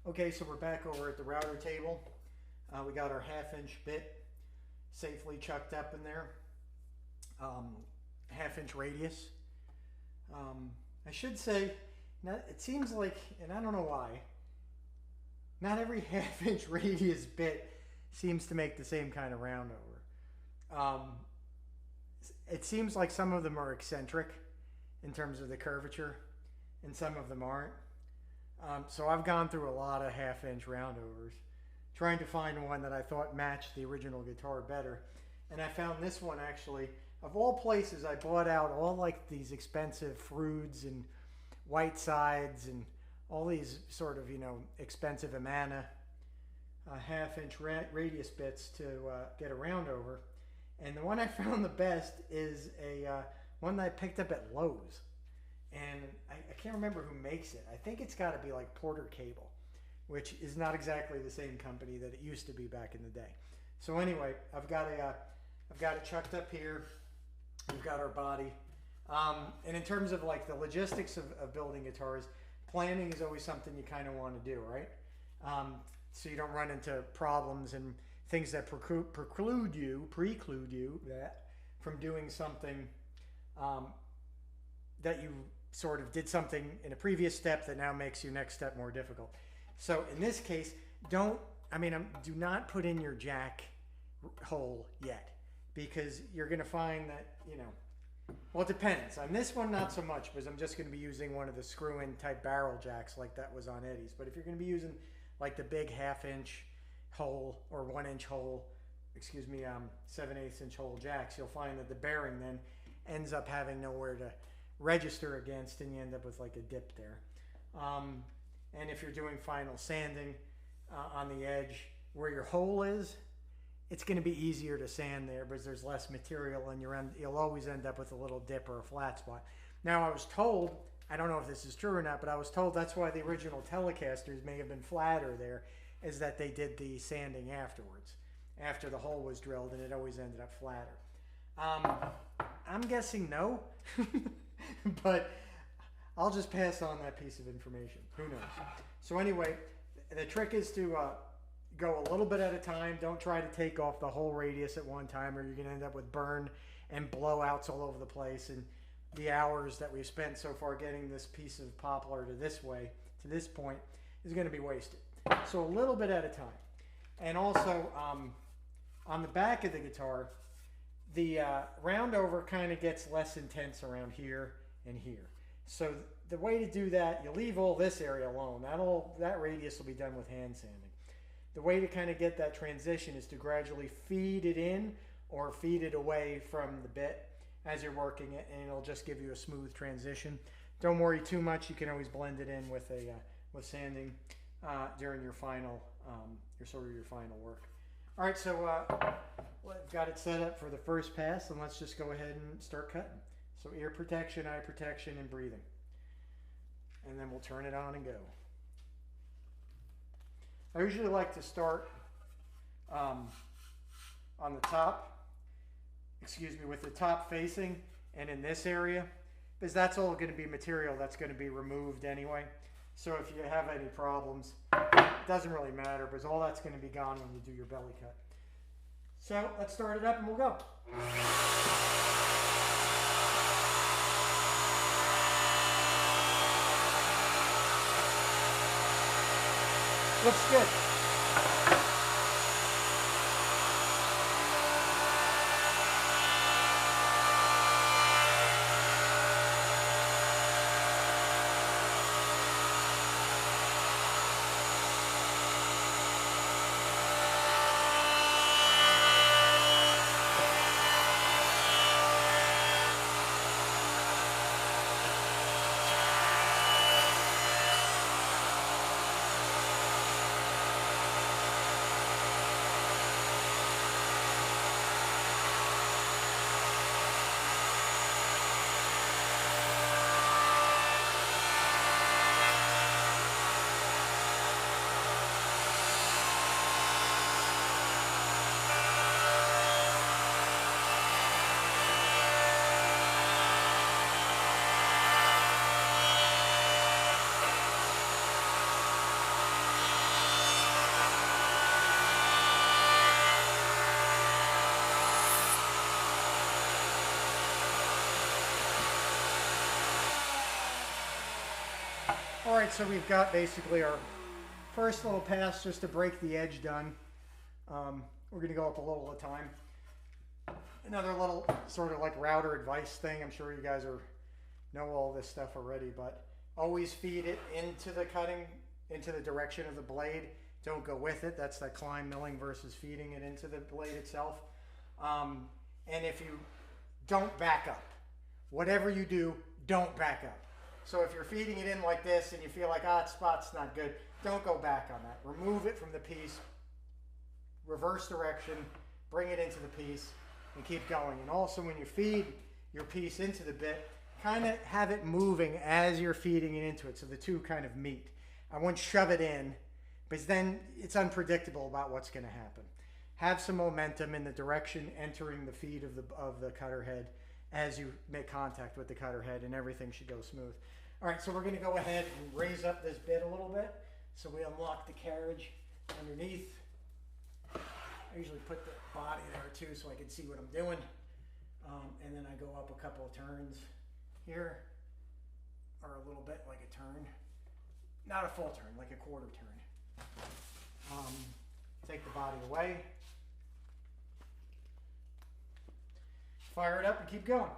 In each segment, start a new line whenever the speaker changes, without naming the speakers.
Okay, so we're back over at the router table. We got our 1/2 inch bit safely chucked up in there. 1/2 inch radius. I should say, it seems like, and I don't know why, not every 1/2 inch radius bit seems to make the same kind of roundover. It seems like some of them are eccentric in terms of the curvature, and some of them aren't. So I've gone through a lot of 1/2 inch roundovers, trying to find one that I thought matched the original guitar better. And I found this one actually. Of all places, I bought out all like these expensive Froods and White Sides and all these sort of, expensive Amana 1/2 inch radius bits to get a roundover. And the one I found the best is a one that I picked up at Lowe's. And I can't remember who makes it. I think it's got to be like Porter Cable, which is not exactly the same company that it used to be back in the day. So anyway, I've got it chucked up here. We've got our body. And in terms of like the logistics of building guitars, planning is always something you kind of want to do, right? So you don't run into problems and things that preclude you from doing something that you sort of did something in a previous step that now makes your next step more difficult. So in this case, do not put in your jack hole yet, because you're going to find that, well, it depends. On this one, not so much, because I'm just going to be using one of the screw-in type barrel jacks like that was on Eddie's. But if you're going to be using like the big 1/2 inch hole or 1 inch hole, 7/8 inch hole jacks, you'll find that the bearing then ends up having nowhere to register against, and you end up with like a dip there. And if you're doing final sanding on the edge where your hole is, it's going to be easier to sand there because there's less material, and you'll always end up with a little dip or a flat spot. Now, I was told, I don't know if this is true or not, but I was told that's why the original Telecasters may have been flatter there, is that they did the sanding afterwards, after the hole was drilled, and it always ended up flatter. I'm guessing no, but I'll just pass on that piece of information. Who knows? So anyway, the trick is to go a little bit at a time. Don't try to take off the whole radius at one time, or you're going to end up with burn and blowouts all over the place. And the hours that we've spent so far getting this piece of poplar to this point, is going to be wasted. So a little bit at a time. And also, on the back of the guitar, the roundover kind of gets less intense around here and here. So the way to do that, you leave all this area alone. That radius will be done with hand sanding. The way to kind of get that transition is to gradually feed it in or feed it away from the bit as you're working it, and it'll just give you a smooth transition. Don't worry too much. You can always blend it in with sanding during your final work. All right, so I've got it set up for the first pass, and let's just go ahead and start cutting. So ear protection, eye protection, and breathing. And then we'll turn it on and go. I usually like to start on the top, with the top facing and in this area, because that's all going to be material that's going to be removed anyway. So if you have any problems, it doesn't really matter, because all that's going to be gone when you do your belly cut. So let's start it up and we'll go. Looks good. All right, so we've got basically our first little pass just to break the edge done. We're going to go up a little at a time. Another little sort of like router advice thing. I'm sure you guys know all this stuff already, but always feed it into the cutting, into the direction of the blade. Don't go with it. That's that climb milling versus feeding it into the blade itself. And if you don't back up, whatever you do, don't back up. So if you're feeding it in like this and you feel like, that spot's not good, don't go back on that. Remove it from the piece, reverse direction, bring it into the piece, and keep going. And also when you feed your piece into the bit, kind of have it moving as you're feeding it into it, so the two kind of meet. I won't shove it in, because then it's unpredictable about what's going to happen. Have some momentum in the direction entering the feed of the cutter head as you make contact with the cutter head, and everything should go smooth. All right, so we're going to go ahead and raise up this bit a little bit. So we unlock the carriage underneath. I usually put the body there too so I can see what I'm doing. And then I go up a couple of turns here, or a little bit like a turn. Not a full turn, like a quarter turn. Take the body away. Fire it up and keep going.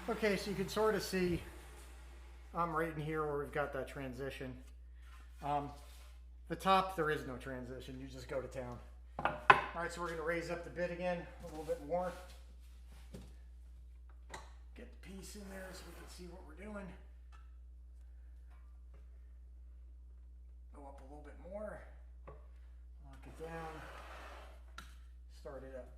Okay, so you can sort of see I'm right in here where we've got that transition. The top, there is no transition. You just go to town. All right, so we're going to raise up the bit again a little bit more. Get the piece in there so we can see what we're doing. Go up a little bit more. Lock it down. Start it up.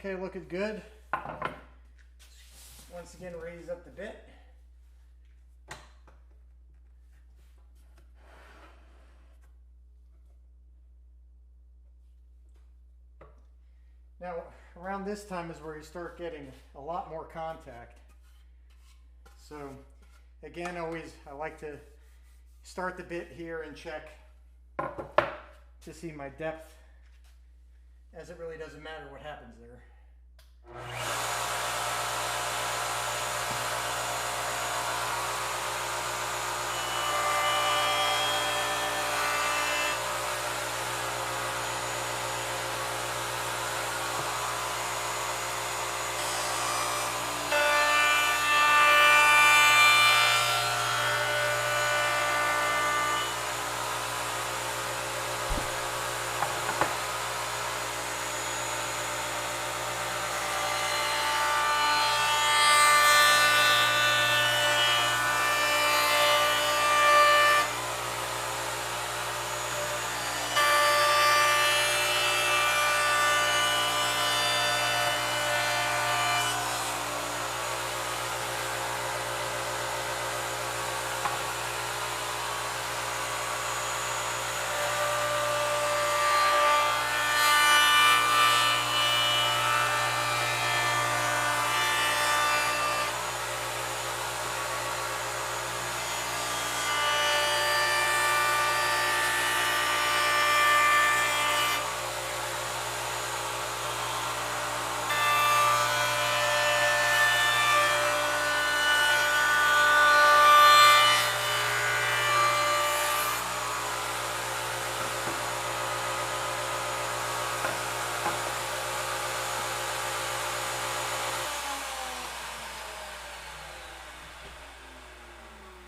Okay, looking good. Once again, raise up the bit. Now, around this time is where you start getting a lot more contact. So, again, I like to start the bit here and check to see my depth, as it really doesn't matter what happens there.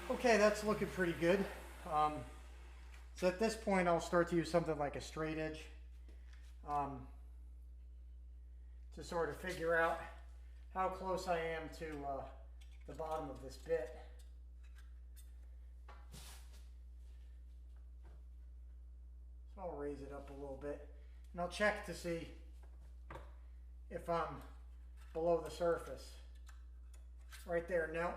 Okay, that's looking pretty good. So at this point, I'll start to use something like a straight edge to sort of figure out how close I am to the bottom of this bit. So I'll raise it up a little bit, and I'll check to see if I'm below the surface. Right there, no.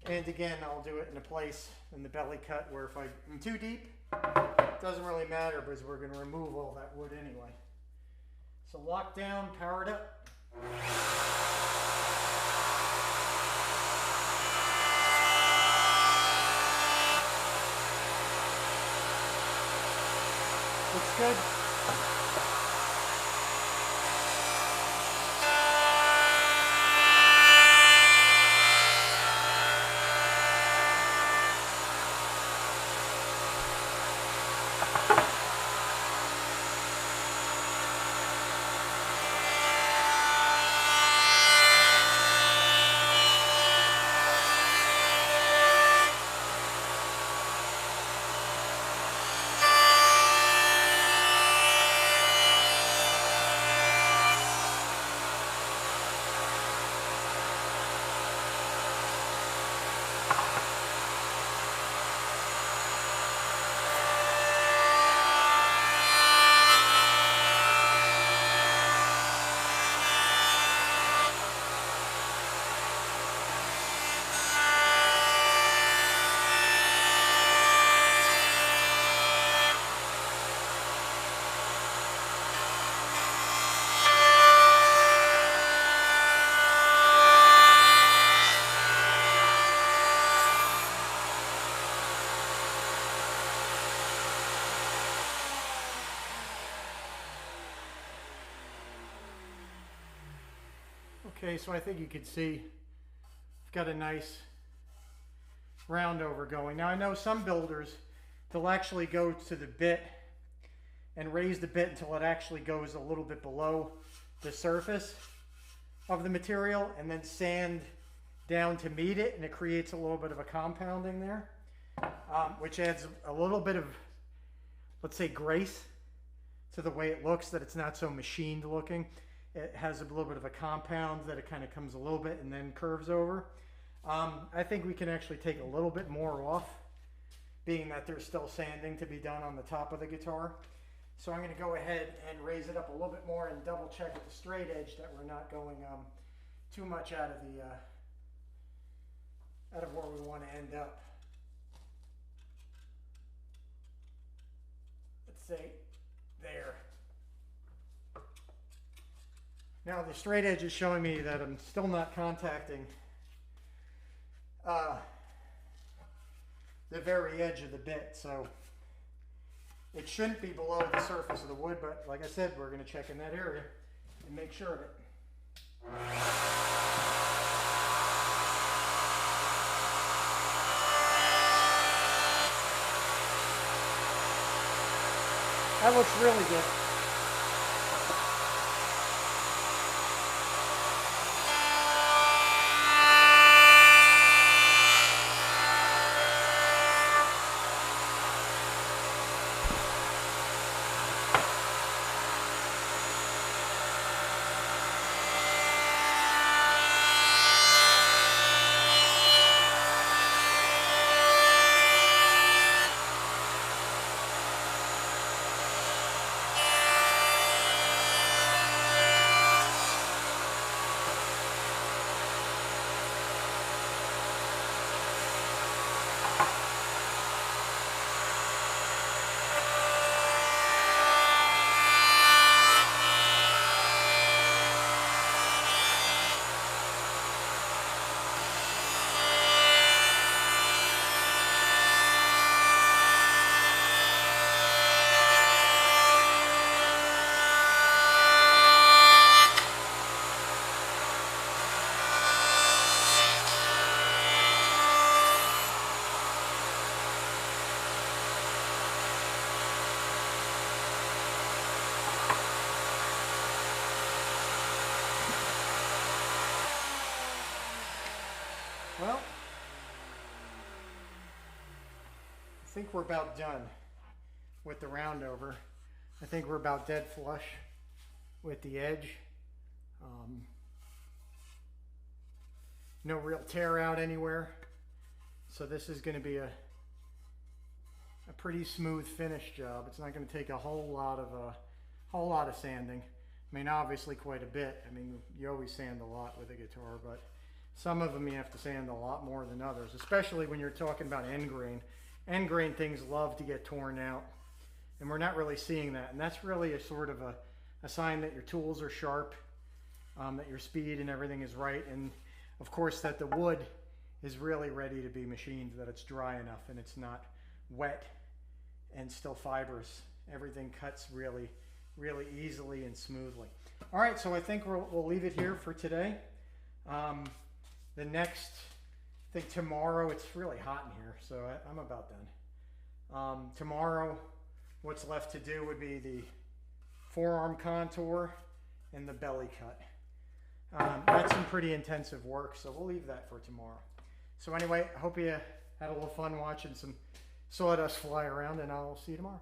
And again, I'll do it in a place in the belly cut where if I'm too deep, it doesn't really matter because we're going to remove all that wood anyway. So lock down, power it up. Looks good. Okay, so I think you can see I've got a nice roundover going. Now I know some builders, they'll actually go to the bit and raise the bit until it actually goes a little bit below the surface of the material and then sand down to meet it, and it creates a little bit of a compounding there, which adds a little bit of, let's say, grace to the way it looks, that it's not so machined looking. It has a little bit of a compound that it kind of comes a little bit and then curves over. I think we can actually take a little bit more off, being that there's still sanding to be done on the top of the guitar. So I'm going to go ahead and raise it up a little bit more and double check with the straight edge that we're not going too much out of the out of where we want to end up. Let's say there. Now the straight edge is showing me that I'm still not contacting the very edge of the bit, so it shouldn't be below the surface of the wood, but like I said, we're going to check in that area and make sure of it. That looks really good. Well, I think we're about done with the roundover. I think we're about dead flush with the edge. No real tear out anywhere. So this is going to be a pretty smooth finish job. It's not going to take a whole lot of sanding. I mean, obviously quite a bit. I mean, you always sand a lot with a guitar, but some of them you have to sand a lot more than others, especially when you're talking about end grain. End grain things love to get torn out, and we're not really seeing that. And that's really a sort of a sign that your tools are sharp, that your speed and everything is right, and of course that the wood is really ready to be machined, that it's dry enough and it's not wet and still fibrous. Everything cuts really, really easily and smoothly. All right, so I think we'll leave it here for today. The next, I think tomorrow, it's really hot in here, so I'm about done. Tomorrow, what's left to do would be the forearm contour and the belly cut. That's some pretty intensive work, so we'll leave that for tomorrow. So anyway, I hope you had a little fun watching some sawdust fly around, and I'll see you tomorrow.